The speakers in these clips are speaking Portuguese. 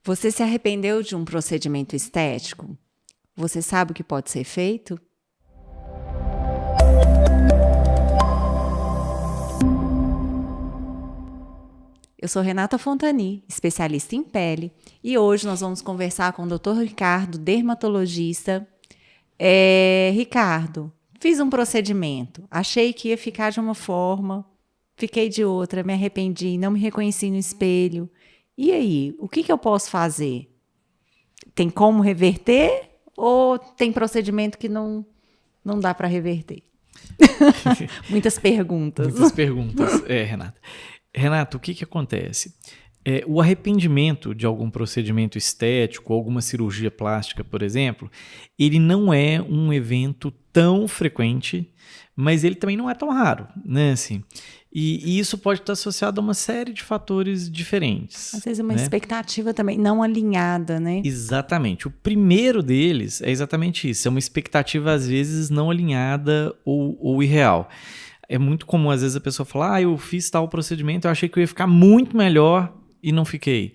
Você se arrependeu de um procedimento estético? Você sabe o que pode ser feito? Eu sou Renata Fontani, especialista em pele, e hoje nós vamos conversar com o Dr. Ricardo, dermatologista. Ricardo, fiz um procedimento, achei que ia ficar de uma forma, fiquei de outra, me arrependi, não me reconheci no espelho. E aí, o que eu posso fazer? Tem como reverter ou tem procedimento que não dá para reverter? Muitas perguntas. Muitas perguntas, Renata. Renata, o que acontece? O arrependimento de algum procedimento estético, alguma cirurgia plástica, por exemplo, ele não é um evento tão frequente, mas ele também não é tão raro, né? Assim, e isso pode estar associado a uma série de fatores diferentes. Às vezes uma expectativa também não alinhada, né? Exatamente. O primeiro deles é exatamente isso. É uma expectativa, às vezes, não alinhada ou irreal. É muito comum, às vezes, a pessoa falar, eu fiz tal procedimento, eu achei que eu ia ficar muito melhor e não fiquei.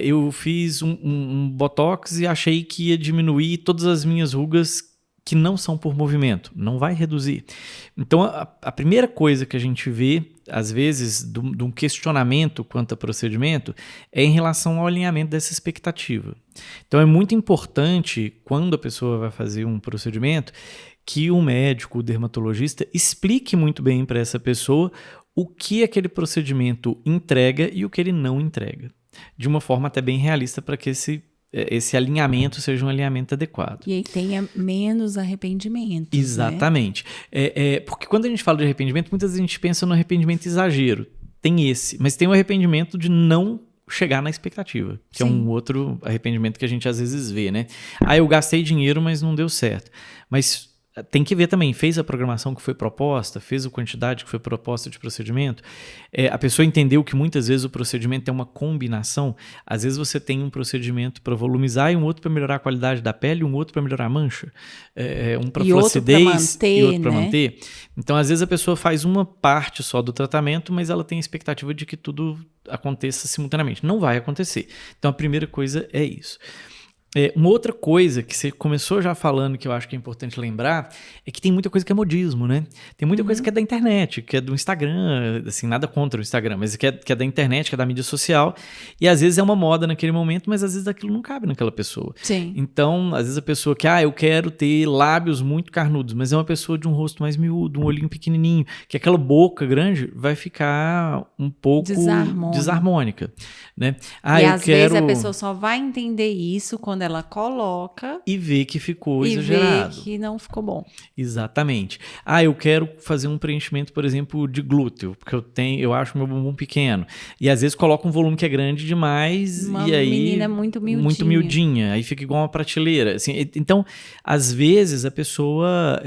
Eu fiz um botox e achei que ia diminuir todas as minhas rugas que não são por movimento, não vai reduzir. Então, a primeira coisa que a gente vê, às vezes, de um questionamento quanto a procedimento, é em relação ao alinhamento dessa expectativa. Então, é muito importante, quando a pessoa vai fazer um procedimento, que o médico, o dermatologista, explique muito bem para essa pessoa o que aquele procedimento entrega e o que ele não entrega, de uma forma até bem realista para que esse alinhamento seja um alinhamento adequado. E aí tenha menos arrependimento. Exatamente. Né? Porque quando a gente fala de arrependimento, muitas vezes a gente pensa no arrependimento exagero. Tem esse, mas tem o arrependimento de não chegar na expectativa, que Sim. É um outro arrependimento que a gente às vezes vê, né? Eu gastei dinheiro, mas não deu certo. Mas tem que ver também, fez a programação que foi proposta, fez a quantidade que foi proposta de procedimento. A pessoa entendeu que muitas vezes o procedimento é uma combinação. Às vezes você tem um procedimento para volumizar e um outro para melhorar a qualidade da pele, um outro para melhorar a mancha, um para flacidez e outro para manter. Então, às vezes a pessoa faz uma parte só do tratamento, mas ela tem a expectativa de que tudo aconteça simultaneamente. Não vai acontecer. Então, a primeira coisa é isso. Uma outra coisa que você começou já falando, que eu acho que é importante lembrar, é que tem muita coisa que é modismo, né? Tem muita coisa que é da internet, que é do Instagram, assim, nada contra o Instagram, mas que é da internet, que é da mídia social, e às vezes é uma moda naquele momento, mas às vezes aquilo não cabe naquela pessoa. Sim. Então, às vezes a pessoa que, eu quero ter lábios muito carnudos, mas é uma pessoa de um rosto mais miúdo, um olhinho pequenininho, que aquela boca grande vai ficar um pouco desarmônica, né? E às vezes a pessoa só vai entender isso quando ela coloca e vê que ficou exagerado. E vê que não ficou bom. Exatamente. Eu quero fazer um preenchimento, por exemplo, de glúteo, porque eu acho meu bumbum pequeno. E às vezes coloca um volume que é grande demais uma e aí menina muito miudinha. Muito miudinha, aí fica igual uma prateleira. Assim, então, às vezes a pessoa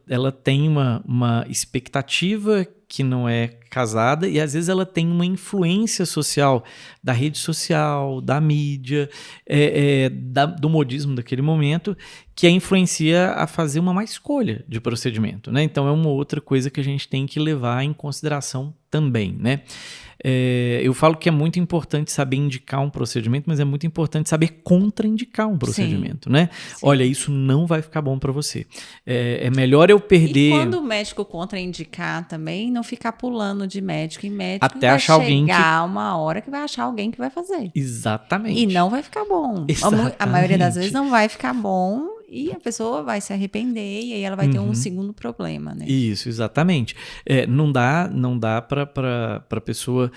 ela tem uma expectativa que não é casada e às vezes ela tem uma influência social da rede social, da mídia, do modismo daquele momento, que a influencia a fazer uma má escolha de procedimento, né? Então é uma outra coisa que a gente tem que levar em consideração também, né? Eu falo que é muito importante saber indicar um procedimento, mas é muito importante saber contraindicar um procedimento, Sim. né? Sim. Olha, isso não vai ficar bom para você. É melhor eu perder... E quando o médico contraindicar também, não ficar pulando de médico em médico, até achar alguém que... chegar uma hora que vai achar alguém que vai fazer. Exatamente. E não vai ficar bom. Exatamente. A maioria das vezes não vai ficar bom e a pessoa vai se arrepender e aí ela vai ter um segundo problema, né? Isso, exatamente. Não dá para a pessoa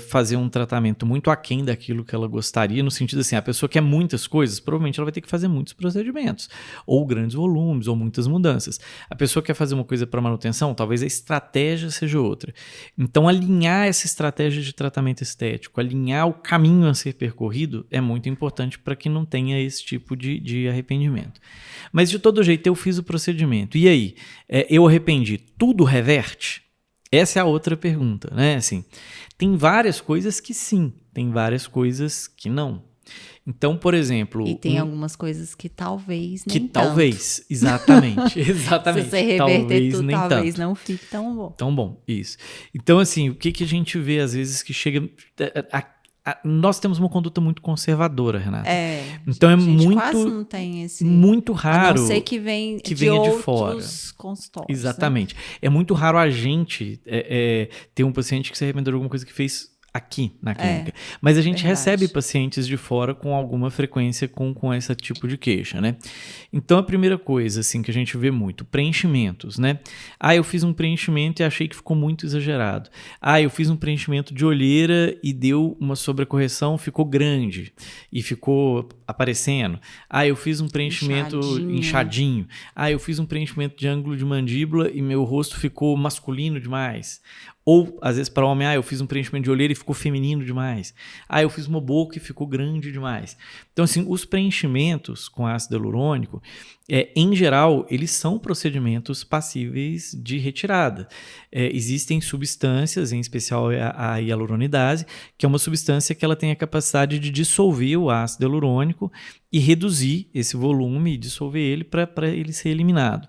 fazer um tratamento muito aquém daquilo que ela gostaria, no sentido assim, a pessoa quer muitas coisas, provavelmente ela vai ter que fazer muitos procedimentos, ou grandes volumes, ou muitas mudanças. A pessoa quer fazer uma coisa para manutenção, talvez a estratégia seja outra. Então, alinhar essa estratégia de tratamento estético, alinhar o caminho a ser percorrido é muito importante para que não tenha esse tipo de arrependimento. Mas de todo jeito eu fiz o procedimento. E aí? Eu arrependi. Tudo reverte? Essa é a outra pergunta, né? Assim, tem várias coisas que sim, tem várias coisas que não. Então, por exemplo... E tem algumas coisas que talvez nem que tanto. Talvez, exatamente. Exatamente. Se você reverter talvez, tudo, nem talvez tanto. não fique tão bom. Tão bom, isso. Então, assim, o que a gente vê às vezes que chega... nós temos uma conduta muito conservadora, Renata. Então é gente muito, quase não tem esse... muito raro a não ser que venha de fora. consultórios. Exatamente. Né? É muito raro a gente ter um paciente que se arrependeu de alguma coisa que fez aqui na clínica. Mas a gente recebe pacientes de fora com alguma frequência com esse tipo de queixa, né? Então, a primeira coisa, assim, que a gente vê muito, preenchimentos, né? Eu fiz um preenchimento e achei que ficou muito exagerado. Eu fiz um preenchimento de olheira e deu uma sobrecorreção, ficou grande e ficou aparecendo. Eu fiz um preenchimento inchadinho. Eu fiz um preenchimento de ângulo de mandíbula e meu rosto ficou masculino demais. Ou, às vezes, para homem, eu fiz um preenchimento de olheira e ficou feminino demais. Eu fiz uma boca e ficou grande demais. Então, assim, os preenchimentos com ácido hialurônico, em geral, eles são procedimentos passíveis de retirada. Existem substâncias, em especial a hialuronidase, que é uma substância que ela tem a capacidade de dissolver o ácido hialurônico e reduzir esse volume e dissolver ele para ele ser eliminado.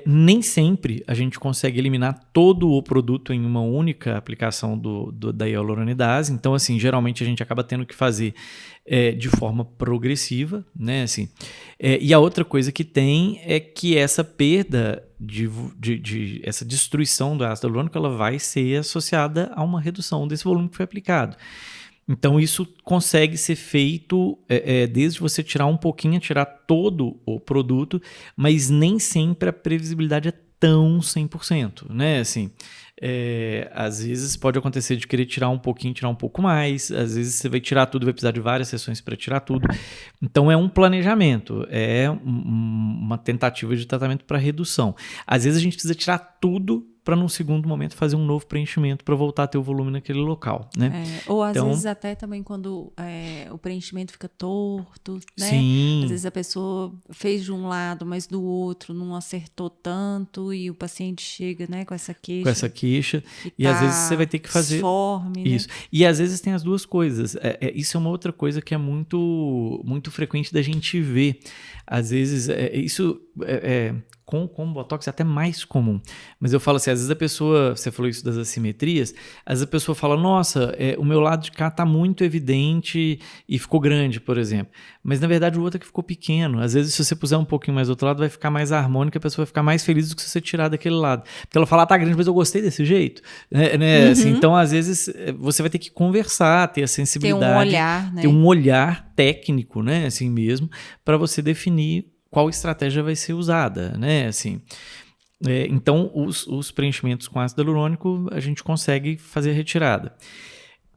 Nem sempre a gente consegue eliminar todo o produto em uma única aplicação da hialuronidase. Então, assim, geralmente a gente acaba tendo que fazer de forma progressiva, né? Assim, e a outra coisa que tem é que essa perda, essa destruição do ácido hialurônico, ela vai ser associada a uma redução desse volume que foi aplicado. Então, isso consegue ser feito desde você tirar um pouquinho, tirar todo o produto, mas nem sempre a previsibilidade é tão 100%, né? Assim, às vezes pode acontecer de querer tirar um pouquinho, tirar um pouco mais, às vezes você vai tirar tudo, vai precisar de várias sessões para tirar tudo. Então, é um planejamento, uma tentativa de tratamento para redução. Às vezes a gente precisa tirar tudo para num segundo momento fazer um novo preenchimento para voltar a ter o volume naquele local, né? Ou às vezes até também quando o preenchimento fica torto, né? Sim. Às vezes a pessoa fez de um lado, mas do outro não acertou tanto e o paciente chega, né, com essa queixa. E às vezes você vai ter que fazer disforme, isso. Né? E às vezes tem as duas coisas. Isso é uma outra coisa que é muito, muito frequente da gente ver. Às vezes isso com Botox é até mais comum. Mas eu falo assim, às vezes a pessoa, você falou isso das assimetrias, às vezes a pessoa fala, nossa, o meu lado de cá está muito evidente e ficou grande, por exemplo. Mas na verdade o outro é que ficou pequeno. Às vezes se você puser um pouquinho mais do outro lado, vai ficar mais harmônico, a pessoa vai ficar mais feliz do que se você tirar daquele lado. Porque ela fala, tá grande, mas eu gostei desse jeito. Né? Assim, então, às vezes, você vai ter que conversar, ter a sensibilidade. Ter um olhar, né? Ter um olhar técnico, né? Assim mesmo, para você definir qual estratégia vai ser usada, né? Assim, então, os preenchimentos com ácido hialurônico, a gente consegue fazer a retirada.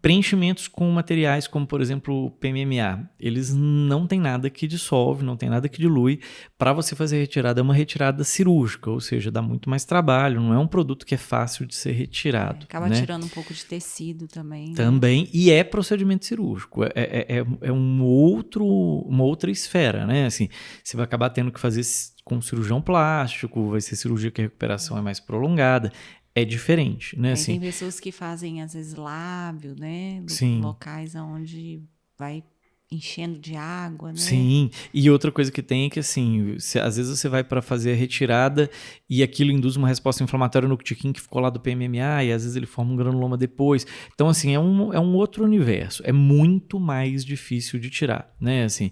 Preenchimentos com materiais como, por exemplo, o PMMA, eles não tem nada que dissolve, não tem nada que dilui. Para você fazer a retirada, é uma retirada cirúrgica, ou seja, dá muito mais trabalho, não é um produto que é fácil de ser retirado. Acaba tirando um pouco de tecido também. Também, né? E é procedimento cirúrgico, é uma outra esfera, né? Assim, você vai acabar tendo que fazer com cirurgião plástico, vai ser cirurgia que a recuperação é mais prolongada. É diferente, né? Assim, tem pessoas que fazem, às vezes, lábio, né? Locais onde vai enchendo de água, né? Sim, e outra coisa que tem é que, assim, às vezes você vai para fazer a retirada e aquilo induz uma resposta inflamatória no cutiquim que ficou lá do PMMA e às vezes ele forma um granuloma depois. Então, assim, é um outro universo. É muito mais difícil de tirar, né? Assim,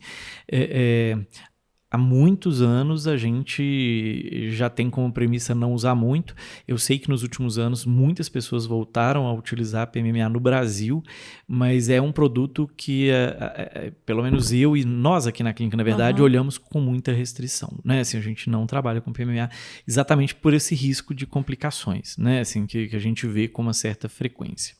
há muitos anos a gente já tem como premissa não usar muito. Eu sei que nos últimos anos muitas pessoas voltaram a utilizar PMMA no Brasil, mas é um produto que pelo menos eu e nós aqui na clínica, na verdade, olhamos com muita restrição, né? Assim, a gente não trabalha com PMMA exatamente por esse risco de complicações, né? Assim, que a gente vê com uma certa frequência.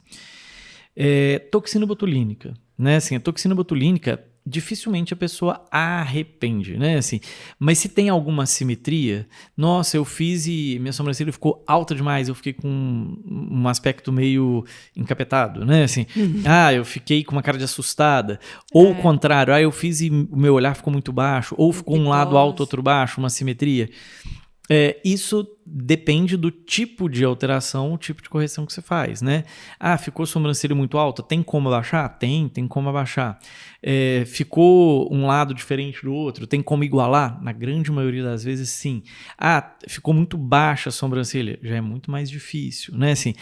Toxina botulínica, né? Assim, a toxina botulínica dificilmente a pessoa arrepende, né? Assim, mas se tem alguma assimetria, nossa, eu fiz e minha sobrancelha ficou alta demais, eu fiquei com um aspecto meio encapetado, né? Assim, eu fiquei com uma cara de assustada, ou o contrário, eu fiz e o meu olhar ficou muito baixo, ou ficou um lado alto, outro baixo, uma assimetria. Isso depende do tipo de alteração, o tipo de correção que você faz, né? Ficou sobrancelha muito alta, tem como abaixar? Tem como abaixar. Ficou um lado diferente do outro, tem como igualar? Na grande maioria das vezes, sim. Ficou muito baixa a sobrancelha, já é muito mais difícil, né? Assim,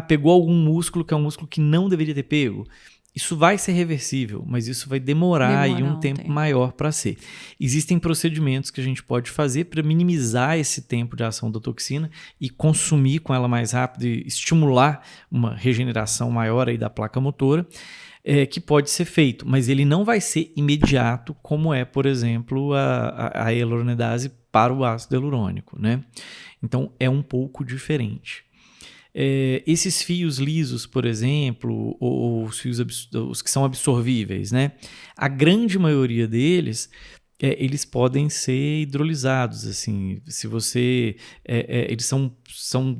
pegou algum músculo que é um músculo que não deveria ter pego. Isso vai ser reversível, mas isso vai demorar aí um tempo maior para ser. Existem procedimentos que a gente pode fazer para minimizar esse tempo de ação da toxina e consumir com ela mais rápido e estimular uma regeneração maior aí da placa motora, que pode ser feito, mas ele não vai ser imediato, como é, por exemplo, a hyaluronidase para o ácido hialurônico, né? Então, é um pouco diferente. Esses fios lisos, por exemplo, ou os que são absorvíveis, né? A grande maioria deles, eles podem ser hidrolisados, assim, se você, eles são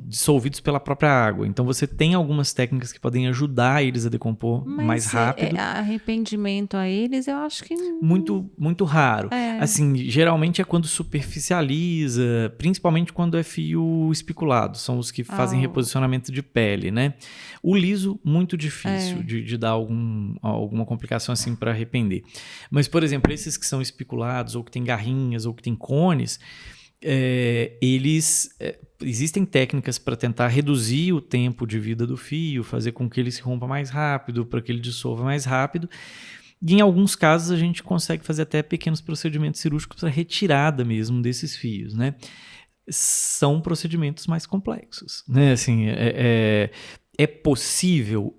dissolvidos pela própria água. Então você tem algumas técnicas que podem ajudar eles a decompor mais rápido. Arrependimento a eles, eu acho que muito, muito raro. Assim, geralmente é quando superficializa, principalmente quando é fio especulado, são os que fazem reposicionamento de pele, né? O liso, muito difícil de dar alguma complicação assim para arrepender. Mas, por exemplo, esses que são especulados, ou que tem garrinhas, ou que tem cones, existem técnicas para tentar reduzir o tempo de vida do fio, fazer com que ele se rompa mais rápido, para que ele dissolva mais rápido. E em alguns casos a gente consegue fazer até pequenos procedimentos cirúrgicos para retirada mesmo desses fios, né? São procedimentos mais complexos, né? Assim, é possível?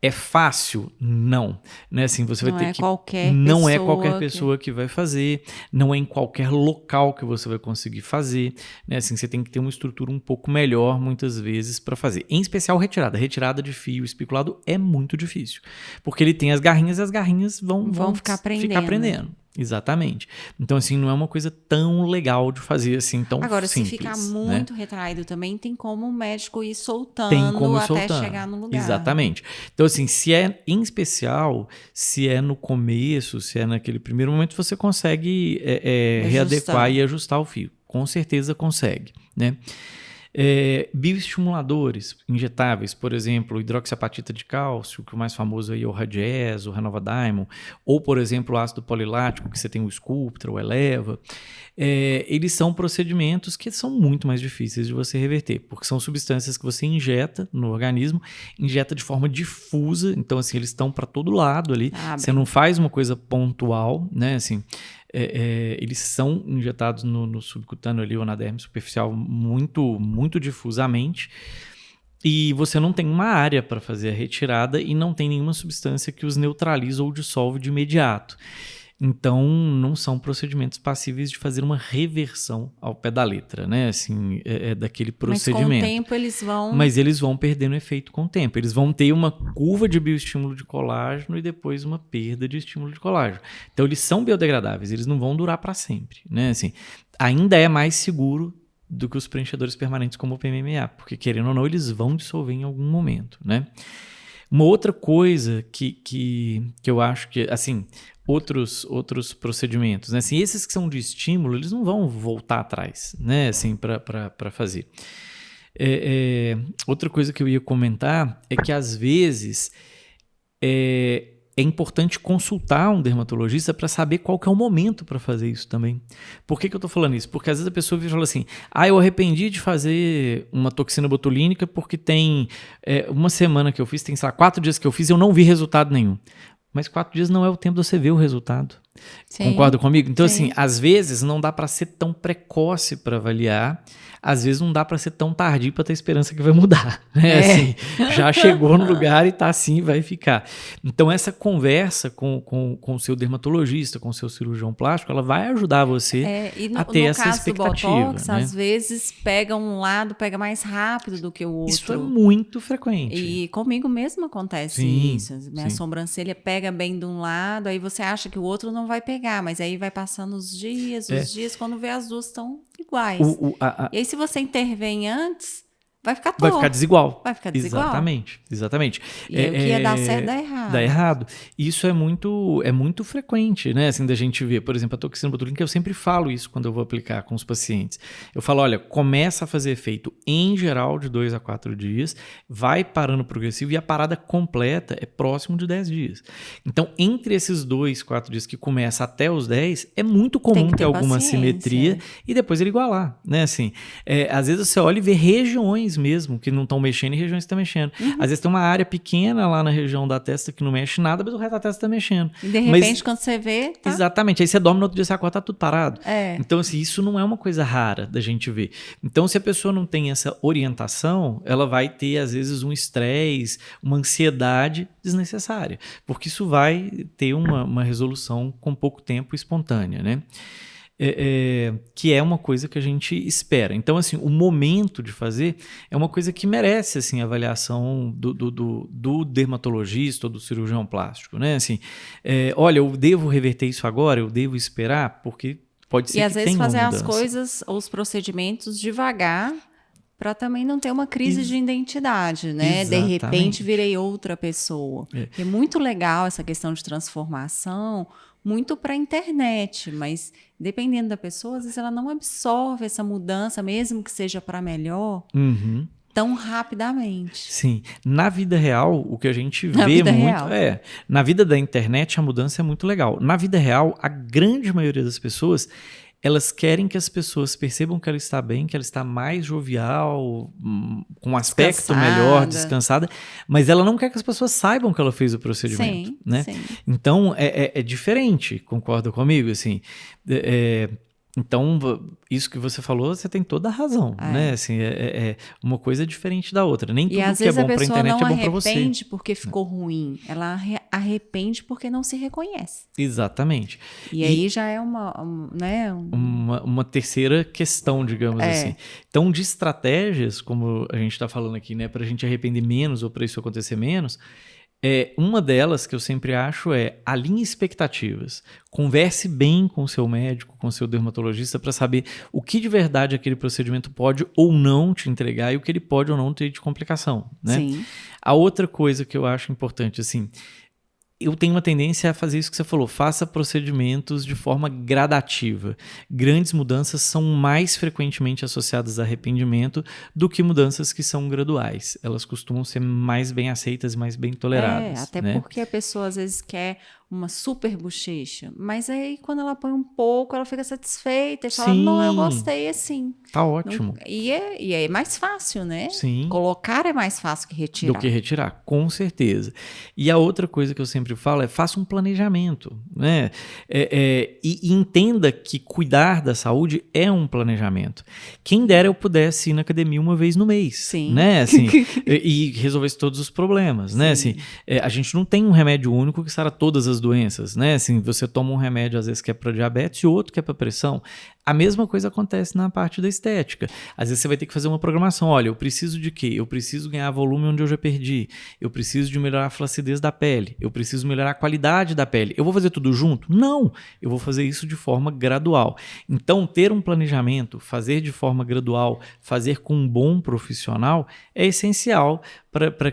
É fácil? Não. Né? Assim, você vai ter que... Não é qualquer pessoa que vai fazer, não é em qualquer local que você vai conseguir fazer. Né? Assim, você tem que ter uma estrutura um pouco melhor, muitas vezes, para fazer. Em especial retirada. Retirada de fio especulado é muito difícil. Porque ele tem as garrinhas e as garrinhas vão ficar prendendo. Exatamente. Então, assim, não é uma coisa tão legal de fazer assim, tão Agora, simples. Se ficar muito retraído também, tem como o médico ir soltando até chegar no lugar. Exatamente. Então, assim, em especial, se é no começo, se é naquele primeiro momento, você consegue readequar e ajustar o fio. Com certeza consegue, né? Bioestimuladores injetáveis, por exemplo, hidroxiapatita de cálcio, que o mais famoso aí é o Radies, o Renova Diamond, ou, por exemplo, o ácido polilático, que você tem o Sculptra, o Eleva. Eles são procedimentos que são muito mais difíceis de você reverter, porque são substâncias que você injeta no organismo, injeta de forma difusa, então assim, eles estão para todo lado ali, você não faz uma coisa pontual, né, assim, eles são injetados no subcutâneo ali, ou na derme superficial muito, muito difusamente, e você não tem uma área para fazer a retirada e não tem nenhuma substância que os neutraliza ou dissolve de imediato. Então, não são procedimentos passíveis de fazer uma reversão ao pé da letra, né? Assim, daquele procedimento. Mas com o tempo eles vão... Mas eles vão perdendo efeito com o tempo. Eles vão ter uma curva de bioestímulo de colágeno e depois uma perda de estímulo de colágeno. Então, eles são biodegradáveis, eles não vão durar para sempre, né? Assim, ainda é mais seguro do que os preenchedores permanentes como o PMMA, porque, querendo ou não, eles vão dissolver em algum momento, né? Uma outra coisa que eu acho que, assim, outros procedimentos, né? Assim, esses que são de estímulo, eles não vão voltar atrás, né? Assim, para fazer. Outra coisa que eu ia comentar é que, às vezes, é importante consultar um dermatologista para saber qual que é o momento para fazer isso também. Por que eu estou falando isso? Porque às vezes a pessoa fala assim, eu arrependi de fazer uma toxina botulínica porque tem uma semana que eu fiz, tem, sei lá, 4 dias que eu fiz e eu não vi resultado nenhum. Mas 4 dias não é o tempo de você ver o resultado. Sim, concorda comigo? Então, sim. Assim, às vezes não dá para ser tão precoce para avaliar, às vezes não dá para ser tão tardio para ter esperança que vai mudar. Né? Assim, já chegou no lugar e tá assim, vai ficar. Então, essa conversa com o seu dermatologista, com o seu cirurgião plástico, ela vai ajudar você a ter essa expectativa. No caso do Botox, né? Às vezes pega um lado, pega mais rápido do que o outro. Isso é muito frequente. E comigo mesmo acontece isso. Minha sobrancelha pega bem de um lado, aí você acha que o outro não vai pegar, mas aí vai passando os dias, quando vê as duas estão iguais. E aí se você intervém antes, vai ficar torto. Vai ficar desigual. Vai ficar desigual. Exatamente. E o que ia dar certo dá errado. Dá errado. Isso é muito frequente, né? Assim, da gente ver, por exemplo, a toxina botulínica, eu sempre falo isso quando eu vou aplicar com os pacientes. Eu falo, olha, começa a fazer efeito em geral de 2 a 4 dias, vai parando progressivo e a parada completa é próximo de 10 dias. Então, entre esses 2, 4 dias que começa até os 10, é muito comum ter alguma simetria e depois ele igualar, né? Assim, às vezes você olha e vê regiões regiões mesmo que não estão mexendo e regiões que estão mexendo. Às vezes tem uma área pequena lá na região da testa que não mexe nada, mas o resto da testa está mexendo. E de repente, quando você vê... Tá? Exatamente. Aí você dorme, no outro dia você acorda, tá tudo parado. É. Então, assim, isso não é uma coisa rara da gente ver. Então, se a pessoa não tem essa orientação, ela vai ter, às vezes, um estresse, uma ansiedade desnecessária. Porque isso vai ter uma resolução com pouco tempo espontânea, né? Que é uma coisa que a gente espera. Então, assim, o momento de fazer é uma coisa que merece, assim, a avaliação do dermatologista ou do cirurgião plástico, né? Assim, olha, eu devo reverter isso agora? Eu devo esperar? Porque pode ser que tenha uma mudança. E às vezes fazer as coisas ou os procedimentos devagar para também não ter uma crise de identidade, né? Exatamente. De repente virei outra pessoa. É muito legal essa questão de transformação, muito para a internet, mas dependendo da pessoa, às vezes ela não absorve essa mudança, mesmo que seja para melhor, tão rapidamente. Sim. Na vida real, o que a gente vê muito... Na vida da internet, a mudança é muito legal. Na vida real, a grande maioria das pessoas... Elas querem que as pessoas percebam que ela está bem, que ela está mais jovial, com um aspecto melhor, descansada, mas ela não quer que as pessoas saibam que ela fez o procedimento. Sim, né? sim. Então, é diferente, concorda comigo? Assim, então, isso que você falou, você tem toda a razão. Né? Assim, uma coisa diferente da outra. Nem tudo que é bom para a internet é bom para você. E às vezes a pessoa não arrepende porque ficou ruim. Ela arrepende porque não se reconhece. Exatamente. E aí já é uma terceira questão, digamos assim. Então, de estratégias, como a gente está falando aqui, né, para a gente arrepender menos ou para isso acontecer menos, uma delas que eu sempre acho alinhe expectativas. Converse bem com o seu médico, com o seu dermatologista, para saber o que de verdade aquele procedimento pode ou não te entregar e o que ele pode ou não ter de complicação. Né? Sim. A outra coisa que eu acho importante, assim... Eu tenho uma tendência a fazer isso que você falou, faça procedimentos de forma gradativa. Grandes mudanças são mais frequentemente associadas a arrependimento do que mudanças que são graduais. Elas costumam ser mais bem aceitas e mais bem toleradas. Até né? porque a pessoa às vezes quer uma super bochecha, mas aí quando ela põe um pouco, ela fica satisfeita e fala, não, eu gostei assim. Tá ótimo. E é mais fácil, né? Sim. Colocar é mais fácil que retirar. Do que retirar, com certeza. E a outra coisa que eu sempre falo faça um planejamento, né? E entenda que cuidar da saúde é um planejamento. Quem dera eu pudesse ir na academia uma vez no mês. Sim. Né? Assim, e resolvesse todos os problemas. Né? Assim, a gente não tem um remédio único que sara todas as doenças. Né? Assim, você toma um remédio, às vezes, que é para diabetes e outro que é para pressão. A mesma coisa acontece na parte da estética. Às vezes você vai ter que fazer uma programação. Olha, eu preciso de quê? Eu preciso ganhar volume onde eu já perdi. Eu preciso de melhorar a flacidez da pele. Eu preciso melhorar a qualidade da pele. Eu vou fazer tudo junto? Não! Eu vou fazer isso de forma gradual. Então, ter um planejamento, fazer de forma gradual, fazer com um bom profissional é essencial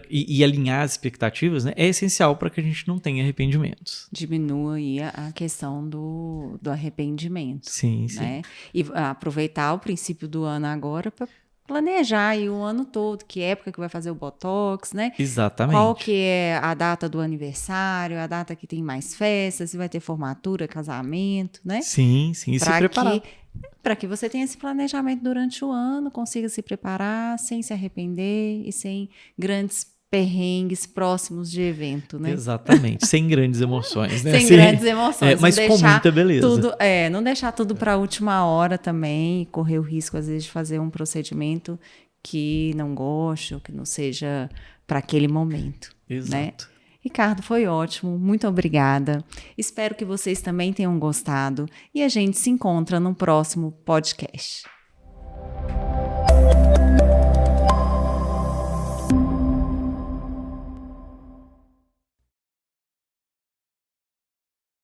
e alinhar as expectativas, né? É essencial para que a gente não tenha arrependimentos. Diminua aí a questão do arrependimento. Sim, né? sim. E aproveitar o princípio do ano agora para planejar aí o ano todo, que época que vai fazer o Botox, né? Exatamente. Qual que é a data do aniversário, a data que tem mais festas, se vai ter formatura, casamento, né? Sim, sim. E se preparar. Para que você tenha esse planejamento durante o ano, consiga se preparar sem se arrepender e sem grandes perrengues próximos de evento, né? Exatamente, sem grandes emoções, né? Sem grandes emoções. Mas com muita beleza. Não deixar tudo para a última hora também, correr o risco, às vezes, de fazer um procedimento que não goste ou que não seja para aquele momento. Exato. Né? Ricardo, foi ótimo, muito obrigada. Espero que vocês também tenham gostado e a gente se encontra no próximo podcast.